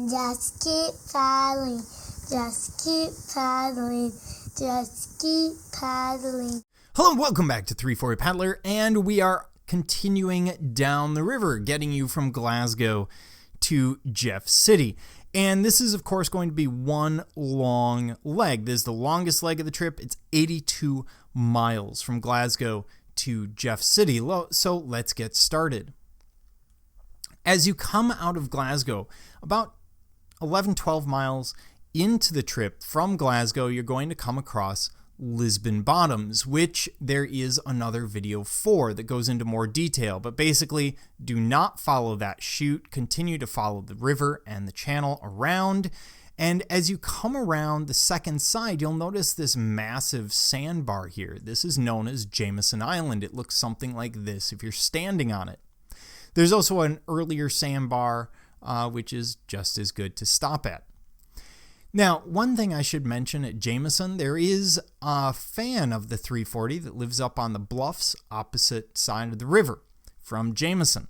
Just keep paddling. Just keep paddling. Just keep paddling. Hello and welcome back to 340 Paddler, and we are continuing down the river, getting you from Glasgow to Jeff City. And this is, of course, going to be one long leg. This is the longest leg of the trip. It's 82 miles from Glasgow to Jeff City. So let's get started. As you come out of Glasgow, about 11-12 miles into the trip from Glasgow, you're going to come across Lisbon Bottoms, which there is another video for that goes into more detail. But basically, do not follow that chute. Continue to follow the river and the channel around. And as you come around the second side, you'll notice this massive sandbar here. This is known as Jameson Island. It looks something like this if you're standing on it. There's also an earlier sandbar, which is just as good to stop at. Now, one thing I should mention at Jameson, there is a fan of the 340 that lives up on the bluffs opposite side of the river from Jameson.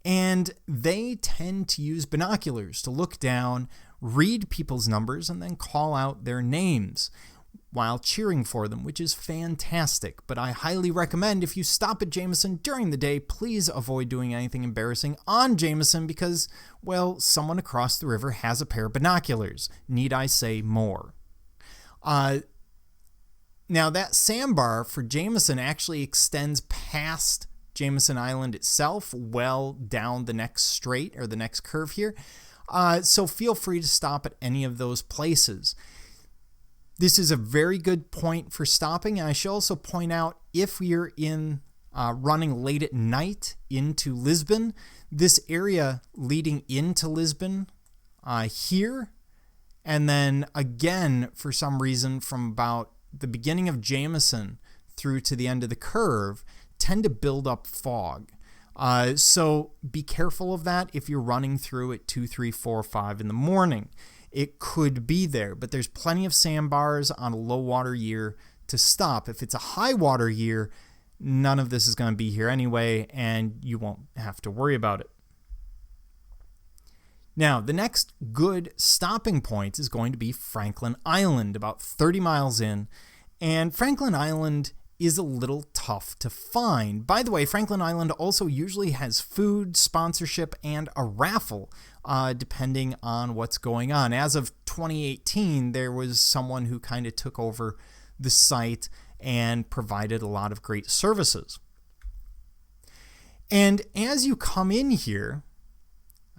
And they tend to use binoculars to look down, read people's numbers, and then call out their names while cheering for them, which is fantastic. But I highly recommend if you stop at Jameson during the day, please avoid doing anything embarrassing on Jameson because, well, someone across the river has a pair of binoculars. Need I say more? Now, that sandbar for Jameson actually extends past Jameson Island itself, well down the next straight or the next curve here. So feel free to stop at any of those places. This is a very good point for stopping. And I should also point out, if you're running late at night into Lisbon, this area leading into Lisbon here, and then again, for some reason, from about the beginning of Jameson through to the end of the curve, tend to build up fog. So be careful of that if you're running through at 2, 3, 4, 5 in the morning. It could be there, but there's plenty of sandbars on a low water year to stop. If it's a high water year, none of this is going to be here anyway, and you won't have to worry about it. Now, the next good stopping point is going to be Franklin Island, about 30 miles in, and Franklin Island is a little tough to find. By the way, Franklin Island also usually has food, sponsorship, and a raffle, depending on what's going on. As of 2018, there was someone who kind of took over the site and provided a lot of great services. And as you come in here,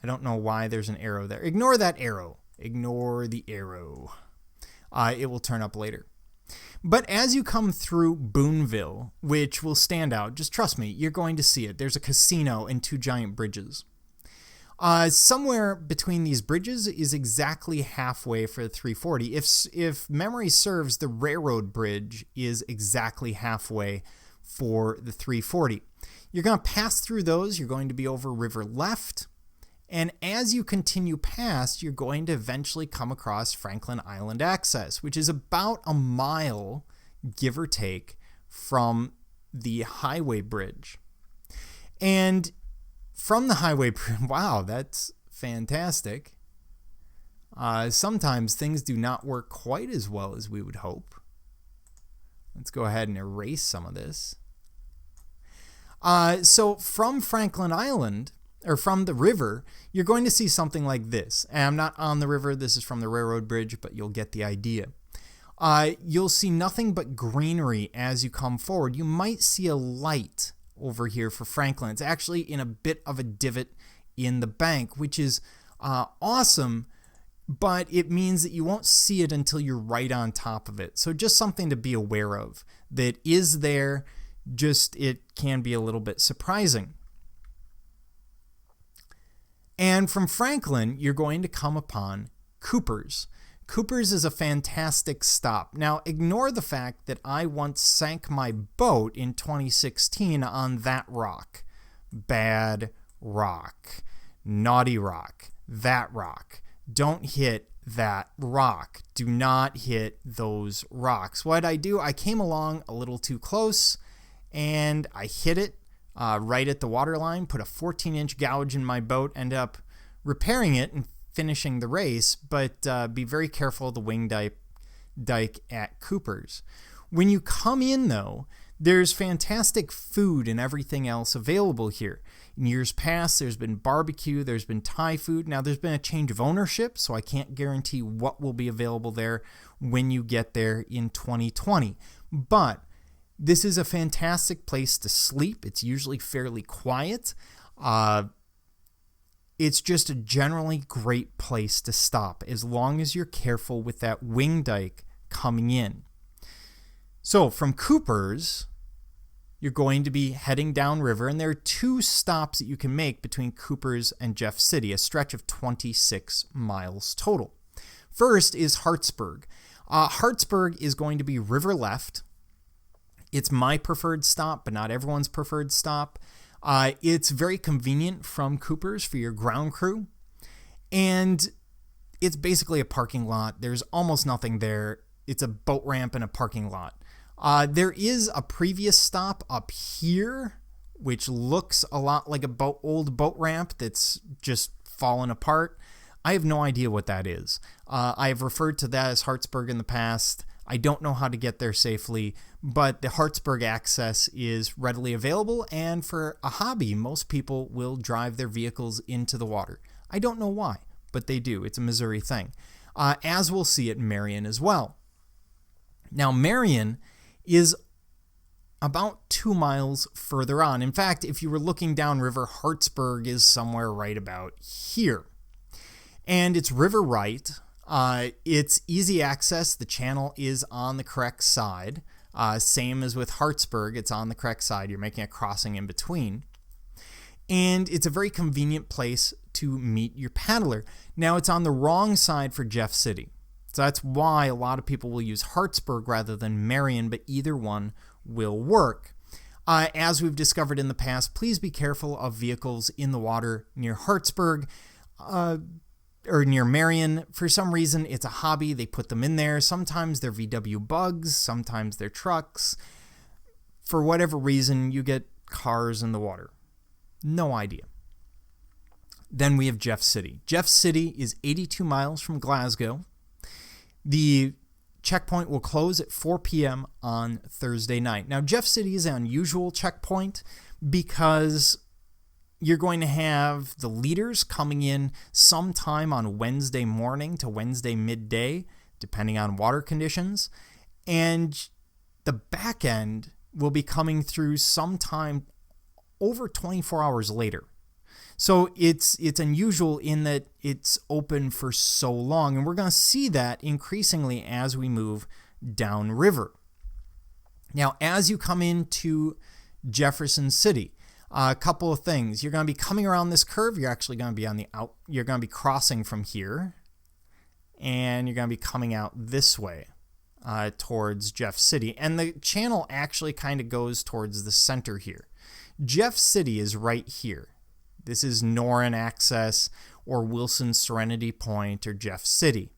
I don't know why there's an arrow there. Ignore that arrow. Ignore the arrow. It will turn up later. But as you come through Boonville, which will stand out, just trust me, you're going to see it. There's a casino and 2 giant bridges. Somewhere between these bridges is exactly halfway for the 340. If memory serves, the railroad bridge is exactly halfway for the 340. You're going to pass through those. You're going to be over River Left. And as you continue past, you're going to eventually come across Franklin Island Access, which is about a mile, give or take, from the highway bridge. And from the highway bridge, wow, that's fantastic. Sometimes things do not work quite as well as we would hope. Let's go ahead and erase some of this. So from Franklin Island, or from the river, you're going to see something like this. And I'm not on the river, this is from the railroad bridge, but you'll get the idea. You'll see nothing but greenery as you come forward. You might see a light over here for Franklin. It's actually in a bit of a divot in the bank, which is awesome, but it means that you won't see it until you're right on top of it. So just something to be aware of. That is there, just it can be a little bit surprising. And from Franklin, you're going to come upon Cooper's. Cooper's is a fantastic stop. Now, ignore the fact that I once sank my boat in 2016 on that rock. Bad rock. Naughty rock. That rock. Don't hit that rock. Do not hit those rocks. What I do, I came along a little too close and I hit it right at the water line, put a 14-inch gouge in my boat, ended up repairing it and finishing the race, but be very careful of the wing dike at Cooper's. When you come in, though, there's fantastic food and everything else available here. In years past, there's been barbecue, there's been Thai food. Now, there's been a change of ownership, so I can't guarantee what will be available there when you get there in 2020. But this is a fantastic place to sleep. It's usually fairly quiet. It's just a generally great place to stop, as long as you're careful with that wing dike coming in. So from Cooper's, you're going to be heading downriver, and there are 2 stops that you can make between Cooper's and Jeff City, a stretch of 26 miles total. First is Hartsburg. Hartsburg is going to be river left. It's my preferred stop, but not everyone's preferred stop. It's very convenient from Cooper's for your ground crew, and it's basically a parking lot. There's almost nothing there. It's a boat ramp and a parking lot. There is a previous stop up here, which looks a lot like a old boat ramp that's just fallen apart. I have no idea what that is. I have referred to that as Hartsburg in the past. I don't know how to get there safely, but the Hartsburg access is readily available, and for a hobby, most people will drive their vehicles into the water. I don't know why, but they do. It's a Missouri thing, as we'll see at Marion as well. Now, Marion is about 2 miles further on. In fact, if you were looking downriver, Hartsburg is somewhere right about here. And it's river right. It's easy access. The channel is on the correct side. Same as with Hartsburg, it's on the correct side. You're making a crossing in between. And it's a very convenient place to meet your paddler. Now, it's on the wrong side for Jeff City. So that's why a lot of people will use Hartsburg rather than Marion, but either one will work. As we've discovered in the past, please be careful of vehicles in the water near Hartsburg or near Marion. For some reason, it's a hobby. They put them in there. Sometimes they're VW bugs, sometimes they're trucks. For whatever reason, you get cars in the water. No idea. Then we have Jeff City. Jeff City is 82 miles from Glasgow. The checkpoint will close at 4 p.m. on Thursday night. Now, Jeff City is an unusual checkpoint because you're going to have the leaders coming in sometime on Wednesday morning to Wednesday midday, depending on water conditions. And the back end will be coming through sometime over 24 hours later. So it's unusual in that it's open for so long, and we're going to see that increasingly as we move downriver. Now, as you come into Jefferson City, a couple of things. You're going to be coming around this curve. You're actually going to be you're going to be crossing from here, and you're going to be coming out this way towards Jeff City. And the channel actually kind of goes towards the center here. Jeff City is right here. This is Norrin access or Wilson Serenity Point or Jeff City.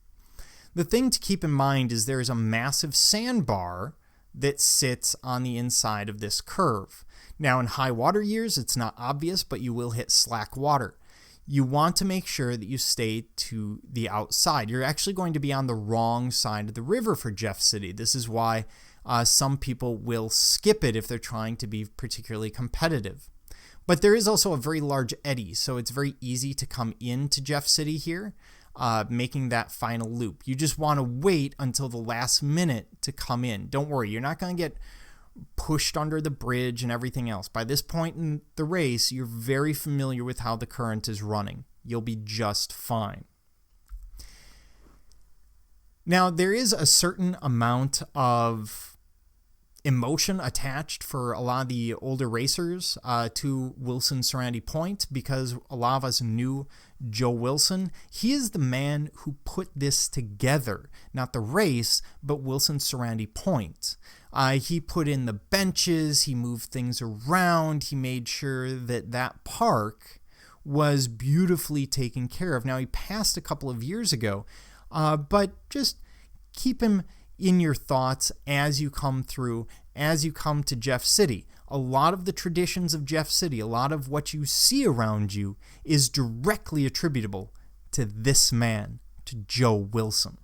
The thing to keep in mind is there is a massive sandbar that sits on the inside of this curve. Now, in high water years, it's not obvious, but you will hit slack water. You want to make sure that you stay to the outside. You're actually going to be on the wrong side of the river for Jeff City. This is why some people will skip it if they're trying to be particularly competitive. But there is also a very large eddy, so it's very easy to come into Jeff City here, making that final loop. You just want to wait until the last minute to come in. Don't worry, you're not going to get pushed under the bridge and everything else. By this point in the race, you're very familiar with how the current is running. You'll be just fine. Now, there is a certain amount of emotion attached for a lot of the older racers to Wilson Serenity Point because a lot of us knew Joe Wilson. He is the man who put this together, not the race, but Wilson Serenity Point. He put in the benches, he moved things around, he made sure that that park was beautifully taken care of. Now, he passed a couple of years ago, but just keep him in your thoughts as you come through, as you come to Jeff City. A lot of the traditions of Jeff City, a lot of what you see around you is directly attributable to this man, to Joe Wilson.